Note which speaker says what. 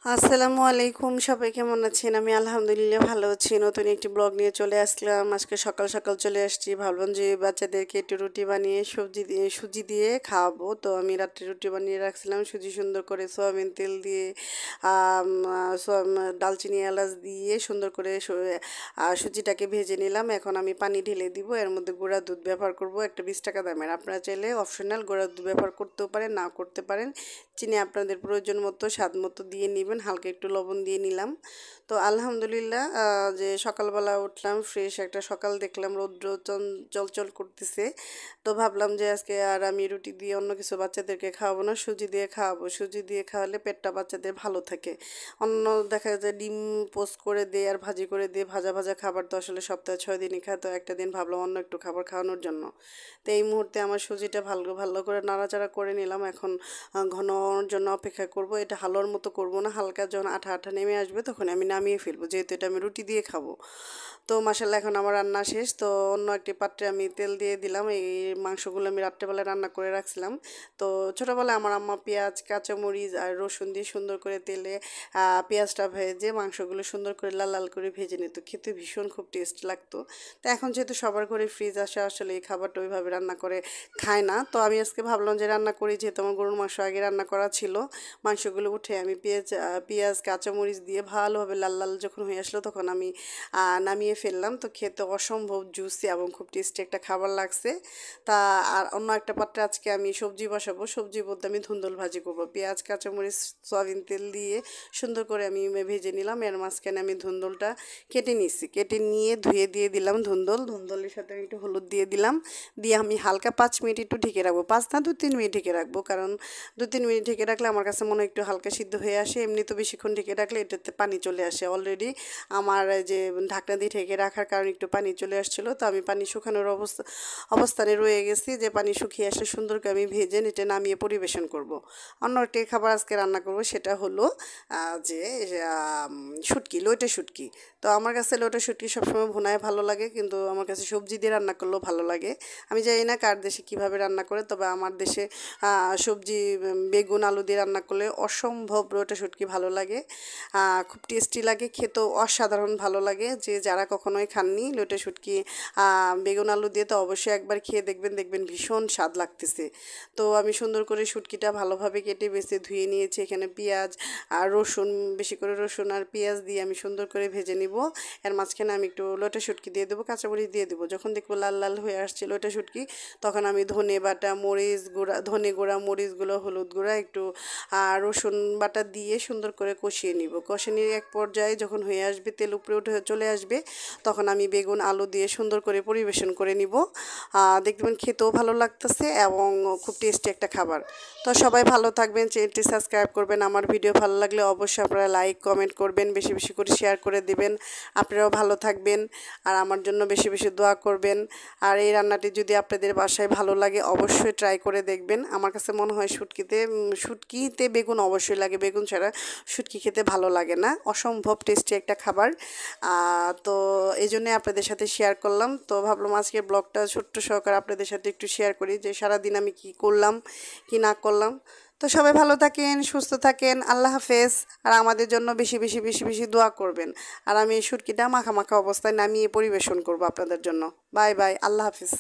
Speaker 1: আসসালামু আলাইকুম, সবাই কেমন আছেন? আমি আলহামদুলিল্লাহ ভালো আছি। নতুন একটি ব্লগ নিয়ে চলে আসলাম। আজকে সকাল সকাল চলে আসছি, ভাবলাম যে বাচ্চাদেরকে একটু রুটি বানিয়ে সুজি দিয়ে খাওয়াবো। তো আমি রাত্রে রুটি বানিয়ে রাখছিলাম, সুজি সুন্দর করে সয়াবিন তেল দিয়ে ডালচিনি এলাচ দিয়ে সুন্দর করে সুজিটাকে ভেজে নিলাম। এখন আমি পানি ঢেলে দিব, এর মধ্যে গুঁড়া দুধ ব্যবহার করব, একটা 20 টাকা দামের। আপনারা চাইলে অপশনাল গুঁড়া দুধ ব্যবহার করতেও পারেন, না করতে পারেন। চিনি আপনাদের প্রয়োজন মতো স্বাদ মতো দিয়ে নেবেন, হালকা একটু লবণ দিয়ে নিলাম। তো আলহামদুলিল্লাহ, যে সকালবেলা উঠলাম, ফ্রেশ একটা সকাল দেখলাম, রৌদ্র চলচল করতেছে। তো ভাবলাম যে আজকে আর আমি রুটি দিয়ে অন্য কিছু বাচ্চাদেরকে খাওয়াবো না, সুজি দিয়ে খাওয়াবো। সুজি দিয়ে খাওয়ালে পেটটা বাচ্চাদের ভালো থাকে। অন্য দেখা যায় ডিম পোস্ট করে দিয়ে আর ভাজি করে দিয়ে, ভাজা ভাজা খাবার তো আসলে সপ্তাহে 6 দিনই খায়। তো একটা দিন ভাবলাম অন্য একটু খাবার খাওয়ানোর জন্য। তো এই মুহূর্তে আমার সুজিটা ভালো ভালো করে নাড়াচাড়া করে নিলাম। এখন ঘনর জন্য অপেক্ষা করব। এটা হালুয়ার মতো করব না, হালকা যখন আঠা আঠা নেমে আসবে তখন আমি নামিয়ে ফেলবো, যেহেতু এটা আমি রুটি দিয়ে খাবো। তো মাসাল্লাহ এখন আমার রান্না শেষ। তো অন্য একটি পাত্রে আমি তেল দিয়ে দিলাম। এই মাংসগুলো আমি রাত্রেবেলা রান্না করে রাখছিলাম। তো ছোটোবেলায় আমার আম্মা পেঁয়াজ, কাঁচামরিচ আর রসুন দিয়ে সুন্দর করে তেলে পেঁয়াজটা ভেজে মাংসগুলো সুন্দর করে লাল লাল করে ভেজে নিত, খেতে ভীষণ খুব টেস্ট লাগতো। তো এখন যেহেতু সবার ঘরে ফ্রিজ আসে, আসলে এই খাবারটা ওইভাবে রান্না করে খায় না। তো আমি আজকে ভাবলাম যে রান্না করি, যেহেতু আমার গরুর মাংস আগে রান্না করা ছিল। মাংসগুলো উঠে আমি পেঁয়াজ কাঁচামরিচ দিয়ে ভালোভাবে লাল লাল যখন হয়ে আসলো, তখন আমি নামিয়ে ফেললাম। তো খেতে অসম্ভব জুসি এবং খুব টেস্টি একটা খাবার লাগছে। তা আর অন্য একটা পাত্রে আজকে আমি সবজি বসাবো। সবজি বলতে আমি ধুন্দুল ভাজি করব, পেঁয়াজ কাঁচামরিচ সয়াবিন তেল দিয়ে সুন্দর করে আমি ভেজে নিলাম। এর মাঝখানে আমি ধুন্দুলটা কেটে নিচ্ছি, কেটে নিয়ে ধুয়ে দিয়ে দিলাম ধুন্দুলের সাথে আমি একটু হলুদ দিয়ে দিলাম। দিয়ে আমি হালকা 5 মিনিট একটু ঢেকে রাখবো, 5 না 2-3 মিনিট ঢেকে রাখবো। কারণ 2-3 মিনিট ঢেকে রাখলে আমার কাছে মনে হয় একটু হালকা সিদ্ধ হয়ে আসে। এমনি তো বেশিক্ষণ ঢেকে রাখলে এটাতে পানি চলে আসে। অলরেডি আমার এই যে ঢাকনা দিয়ে ঢেকে রাখার কারণে একটু পানি চলে আসছিলো। তো আমি পানি শুকানোর অবস্থানে রয়ে গেছি, যে পানি শুকিয়ে আসলে সুন্দর করে আমি ভেজে নিতে নামিয়ে পরিবেশন করব। অন্য একটি খাবার আজকে রান্না করব, সেটা হলো যে শুটকি, লইটে শুটকি। তো আমার কাছে লইটে শুটকি সবসময় ভুনায় ভালো লাগে, কিন্তু আমার কাছে সবজি দিয়ে রান্না করলেও ভালো লাগে। আমি জানি না কার দেশে কীভাবে রান্না করে, তবে আমার দেশে সবজি বেগুন আলু দিয়ে রান্না করলে অসম্ভব লইটে শুটকি ভালো লাগে। খুব টেস্টি লাগে, খেতেও অসাধারণ ভালো লাগে। যে যারা কখনোই খাননি লইটে শুটকি বেগুন আলু দিয়ে, তো অবশ্যই একবার খেয়ে দেখবেন, দেখবেন ভীষণ স্বাদ লাগতেছে। তো আমি সুন্দর করে শুটকিটা ভালোভাবে কেটে বেছে ধুয়ে নিয়েছি। এখানে পেঁয়াজ আর রসুন, বেশি করে রসুন আর পেঁয়াজ দিয়ে আমি সুন্দর করে ভেজে নিব। এর মাঝখানে আমি একটু লইটে শুটকি দিয়ে দেবো, কাঁচামরিচ দিয়ে দেবো। যখন দেখবো লাল লাল হয়ে আসছে লইটে শুটকি, তখন আমি ধনে বাটা, মরিচ গুঁড়া, ধনে গুঁড়া, মরিচ গুঁড়ো, হলুদ গুঁড়া, একটু রসুন বাটা দিয়ে সুন্দর করে কষিয়ে নিব। কষিয়ে নিয়ে এক পর্যায়ে যখন হয়ে আসবে, তেল উপরে উঠে চলে আসবে, তখন আমি বেগুন আলু দিয়ে সুন্দর করে পরিবেশন করে নিব। দেখবেন খেতেও ভালো লাগতেছে এবং খুব টেস্টি একটা খাবার। তো সবাই ভালো থাকবেন, চ্যানেলটি সাবস্ক্রাইব করবেন। আমার ভিডিও ভালো লাগলে অবশ্যই আপনারা লাইক কমেন্ট করবেন, বেশি বেশি করে শেয়ার করে দিবেন। আপনারাও ভালো থাকবেন আর আমার জন্য বেশি বেশি দোয়া করবেন। আর এই রান্নাটি যদি আপনাদের বাসায় ভালো লাগে, অবশ্যই ট্রাই করে দেখবেন। আমার কাছে মনে হয় শুটকিতে বেগুন অবশ্যই লাগে, বেগুন ছাড়া শুটকি খেতে ভালো লাগে না। অসম্ভব টেস্টি একটা খাবার। তো এই জন্যে আপনাদের সাথে শেয়ার করলাম। তো ভাবলাম আজকে ব্লগটা ছোট্ট সহকারে আপনাদের সাথে একটু শেয়ার করি, যে সারাদিন আমি কি করলাম কি না করলাম। তো সবাই ভালো থাকেন, সুস্থ থাকেন, আল্লাহ হাফেজ। আর আমাদের জন্য বেশি বেশি বেশি বেশি দোয়া করবেন। আর আমি এই শুটকিটা মাখা মাখা অবস্থায় নামিয়ে পরিবেশন করব আপনাদের জন্য। বাই বাই, আল্লাহ হাফেজ।